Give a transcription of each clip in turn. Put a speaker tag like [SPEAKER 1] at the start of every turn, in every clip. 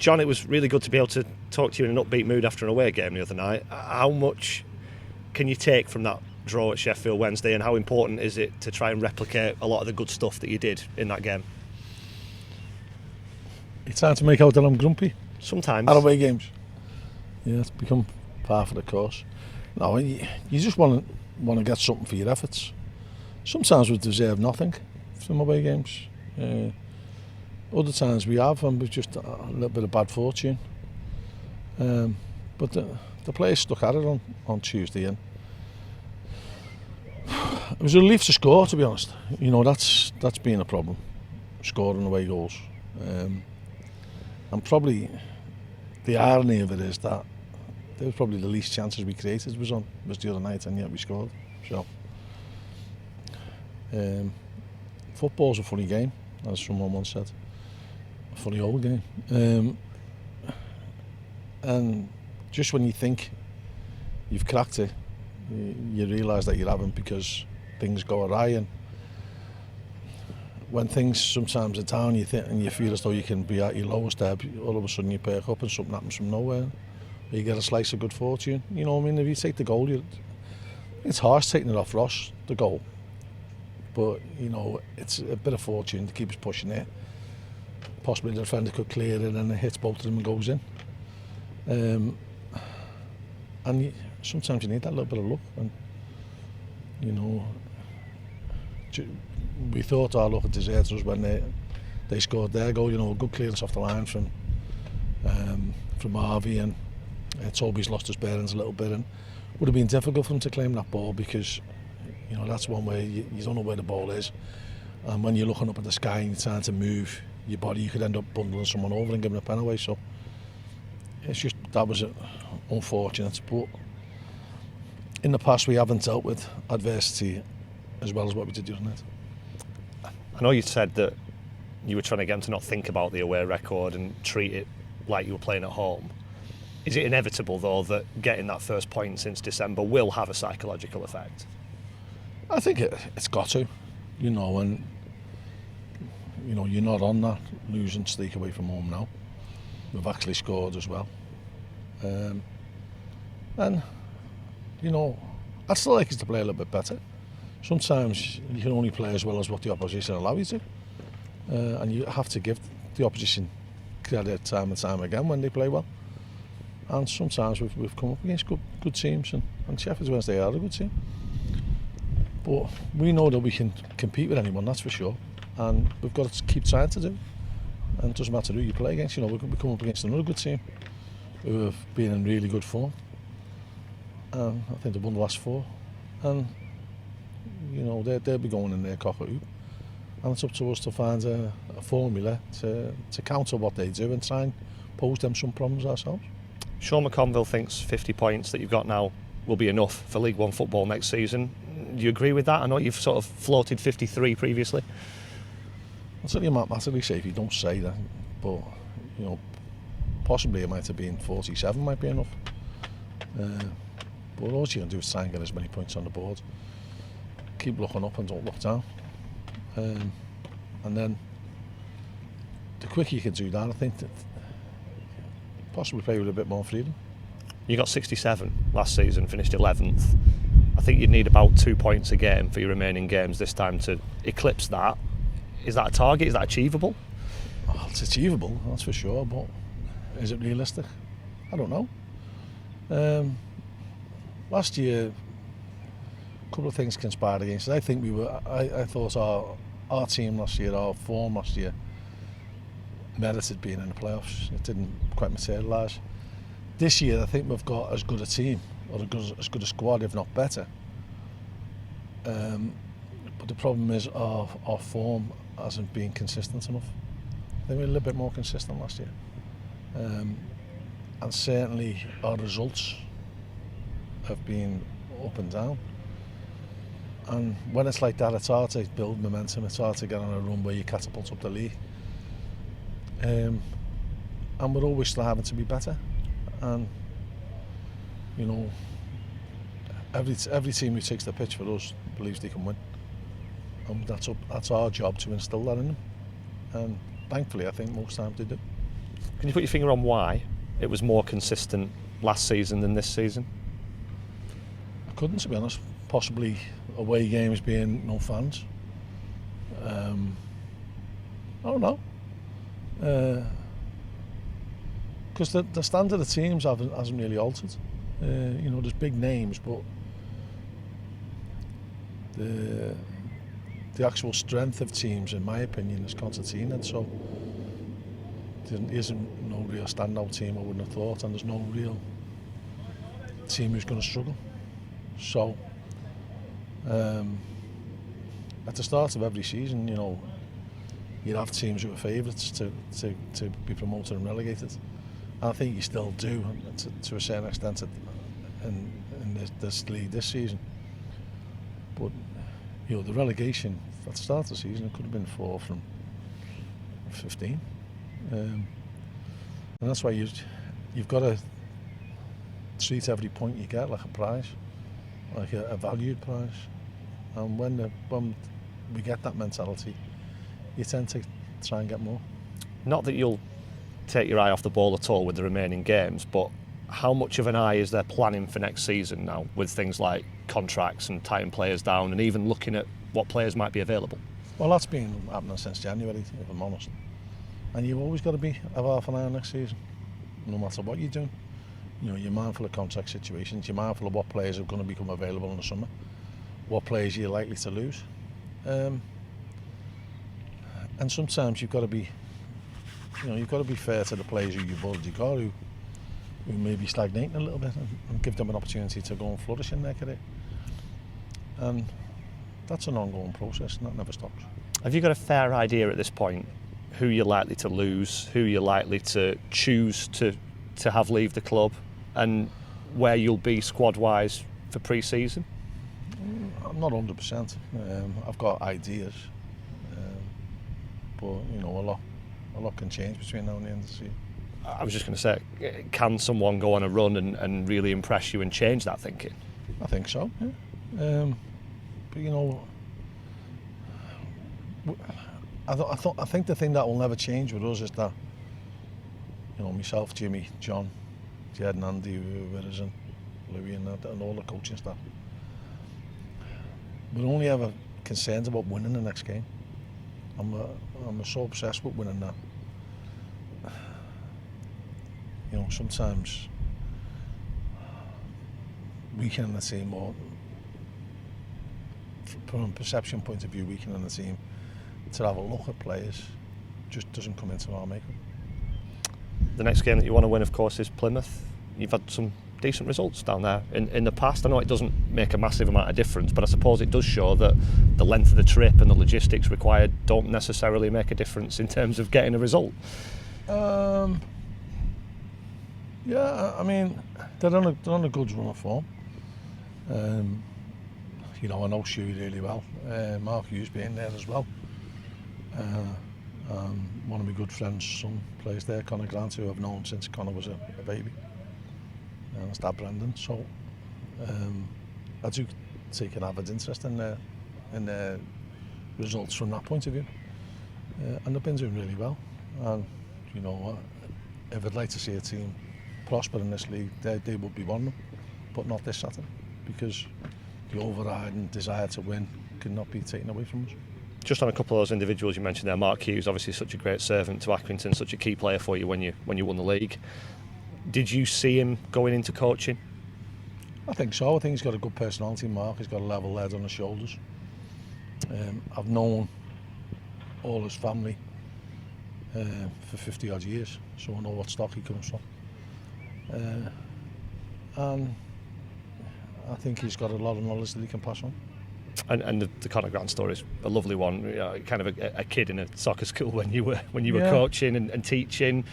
[SPEAKER 1] John, it was really good to be able to talk to you in an upbeat mood after an away game the other night. How much can you take from that draw at Sheffield Wednesday, and how important is it to try and replicate a lot of the good stuff that you did in that game?
[SPEAKER 2] It's hard to make out that I'm grumpy.
[SPEAKER 1] Sometimes.
[SPEAKER 2] At away games. Yeah, it's become part of the course. No, you just want to get something for your efforts. Sometimes we deserve nothing from away games. Other times we have, and we've just a little bit of bad fortune. But the players stuck at it on Tuesday, and it was a relief to score, to be honest. You know, that's been a problem, scoring away goals. And probably the irony of it is that there was probably the least chances we created was the other night, and yet we scored. So football's a funny game, as someone once said. A funny old game. And just when you think you've cracked it, you realise that you haven't, because things go awry. And when things sometimes are down, you think, and you feel as though you can be at your lowest ebb, all of a sudden you perk up and something happens from nowhere. You get a slice of good fortune. You know what I mean? If you take the goal, it's harsh taking it off Ross, the goal. But, you know, it's a bit of fortune to keep us pushing it. Possibly the defender could clear it and it hits both of them and goes in. And sometimes you need that little bit of luck. And, you know, we thought our luck had deserted us when they scored their goal. You know, a good clearance off the line from Harvey, and Toby's lost his bearings a little bit, and it would have been difficult for him to claim that ball, because, you know, that's one way you don't know where the ball is, and when you're looking up at the sky and you're trying to move your body, you could end up bundling someone over and giving a pen away. So it's just, that was unfortunate. But in the past we haven't dealt with adversity as well as what we did the other night.
[SPEAKER 1] I know you said that you were trying to get them to not think about the away record and treat it like you were playing at home. Is it inevitable, though, that getting that first point since December will have a psychological effect?
[SPEAKER 2] I think it's got to, you know, and you know, you're not on that losing streak away from home now. We've actually scored as well, and you know, I'd still like us to play a little bit better. Sometimes you can only play as well as what the opposition allow you to, and you have to give the opposition credit time and time again when they play well. And sometimes we've come up against good teams, and Sheffield Wednesday are a good team. But we know that we can compete with anyone, that's for sure. And we've got to keep trying to do it. And it doesn't matter who you play against. You know, we come up against another good team who have been in really good form. I think they've won the last 4. And, you know, they'll be going in their cock-a-hoop. And it's up to us to find a formula to counter what they do and try and pose them some problems ourselves.
[SPEAKER 1] Sean McConville thinks 50 points that you've got now will be enough for League One football next season. Do you agree with that? I know you've sort of floated 53 previously.
[SPEAKER 2] I'll tell you mathematically safe, you don't say that, but, you know, possibly it might have been 47 might be enough. But all you can do is try and get as many points on the board. Keep looking up and don't look down. And then the quicker you can do that, I think that possibly play with a bit more freedom.
[SPEAKER 1] You got 67 last season, finished 11th. I think you'd need about 2 points a game for your remaining games this time to eclipse that. Is that a target? Is that achievable?
[SPEAKER 2] Oh, it's achievable, that's for sure, but is it realistic? I don't know. Last year, a couple of things conspired against us. I think I thought our team last year, our form last year, merited being in the playoffs. It didn't quite materialise. This year, I think we've got as good a team, or as good a squad, if not better. But the problem is our form hasn't been consistent enough. They were a little bit more consistent last year. And certainly our results have been up and down. And when it's like that, it's hard to build momentum, it's hard to get on a run where you catapult up the league. And we're always still having to be better. And, you know, every team who takes the pitch for us believes they can win. And that's our job to instill that in them. And thankfully, I think most times they do.
[SPEAKER 1] Can you put your finger on why it was more consistent last season than this season?
[SPEAKER 2] I couldn't, to be honest. Possibly away games being no fans. I don't know. Because the standard of teams hasn't really altered. You know, there's big names, but the actual strength of teams, in my opinion, is concertinaed. So there isn't no real standout team, I wouldn't have thought, and there's no real team who's going to struggle. So at the start of every season, you know, you'd have teams who are favourites to be promoted and relegated. And I think you still do, to a certain extent, in this league this season. But you know, the relegation at the start of the season, it could have been 4 from 15, and that's why you've got to treat every point you get like a prize, like a valued prize. And when we get that mentality, you tend to try and get more. Not
[SPEAKER 1] that you'll take your eye off the ball at all with the remaining games, but how much of an eye is there planning for next season now, with things like contracts and tying players down, and even looking at what players might be available? Well, that's been happening since January, if I'm honest. And you've always got to have half an eye on next season, no matter what you're doing. You know, you're mindful of contract situations, you're mindful of what players are going to become available in the summer, what players you're likely to lose. And sometimes you've got to be fair to the players who you've already got, who may be stagnating a little bit, and give them an opportunity to go and flourish in their career. And that's an ongoing process, and that never stops. Have you got a fair idea at this point who you're likely to lose, who you're likely to choose to have leave the club, and where you'll be squad-wise for pre-season? I'm not 100%. I've got ideas, but you know, a lot can change between now and the end of the season. I was just going to say, can someone go on a run and really impress you and change that thinking? I think so, yeah. But you know, I think the thing that will never change with us is that, you know, myself, Jimmy, John, Jed and Andy, who were with us, and Louis and all the coaching staff, we're only ever concerned about winning the next game. I'm so obsessed with winning that. You know, sometimes weakening the team, or from a perception point of view, weakening the team, to have a look at players just doesn't come into our makeup. The next game that you want to win, of course, is Plymouth. You've had some decent results down there in the past. I know it doesn't make a massive amount of difference, but I suppose it does show that the length of the trip and the logistics required don't necessarily make a difference in terms of getting a result. Yeah, I mean, they're on a good run of form. You know, I know Shuey really well. Mark Hughes being there as well. One of my good friends' son plays there, Conor Grant, who I've known since Conor was a baby. And his dad, Brendan. So I do take an avid interest in their results from that point of view. And they've been doing really well. And you know, if I'd like to see a team prosper in this league, they would be one of them, but not this Saturday, because the overriding desire to win cannot be taken away from us. Just on a couple of those individuals you mentioned there, Mark Hughes, obviously such a great servant to Accrington, such a key player for you when you won the league. Did you see him going into coaching? I think so. I think he's got a good personality, Mark. He's got a level head on his shoulders. I've known all his family for 50 odd years, so I know what stock he comes from. And I think he's got a lot of knowledge that he can pass on. And the Conor Grant story is a lovely one. You know, kind of a kid in a soccer school when you were coaching and teaching.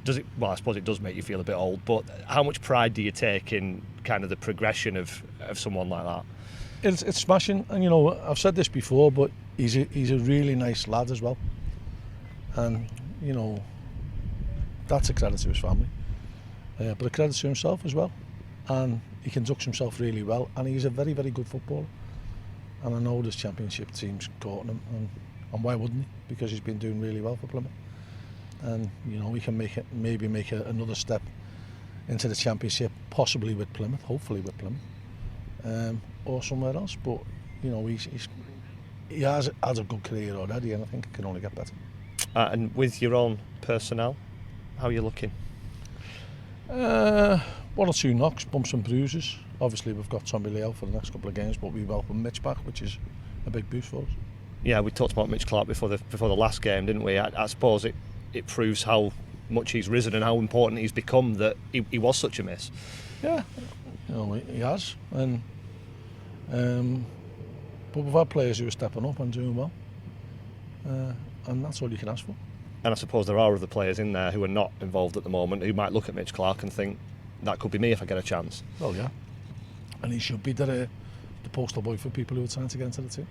[SPEAKER 1] Does it? Well, I suppose it does make you feel a bit old. But how much pride do you take in kind of the progression of someone like that? It's smashing. And you know, I've said this before, but he's a really nice lad as well. And you know, that's a credit to his family, but a credit to himself as well. And he conducts himself really well, and he's a very, very good footballer. And I know this championship team's courting him, and why wouldn't he? Because he's been doing really well for Plymouth.
[SPEAKER 2] and we can maybe make another step into the Championship, possibly with Plymouth, hopefully with Plymouth, or somewhere else. But he has a good career already, and I think it can only get better.
[SPEAKER 1] And with your own personnel, how are you looking?
[SPEAKER 2] One or two knocks, bumps and bruises. Obviously we've got Tommy Lee out for the next couple of games, but we welcome Mitch back, which is a big boost for us. Yeah,
[SPEAKER 1] we talked about Mitch Clark before the last game, didn't we? I suppose it proves how much he's risen and how important he's become, that he was such a miss.
[SPEAKER 2] Yeah, he has, and but we've had players who are stepping up and doing well, and that's all you can ask for.
[SPEAKER 1] And I suppose there are other players in there who are not involved at the moment who might look at Mitch Clark and think, that could be me if I get a chance.
[SPEAKER 2] Well, yeah, and he should be the poster boy for people who are trying to get into the team.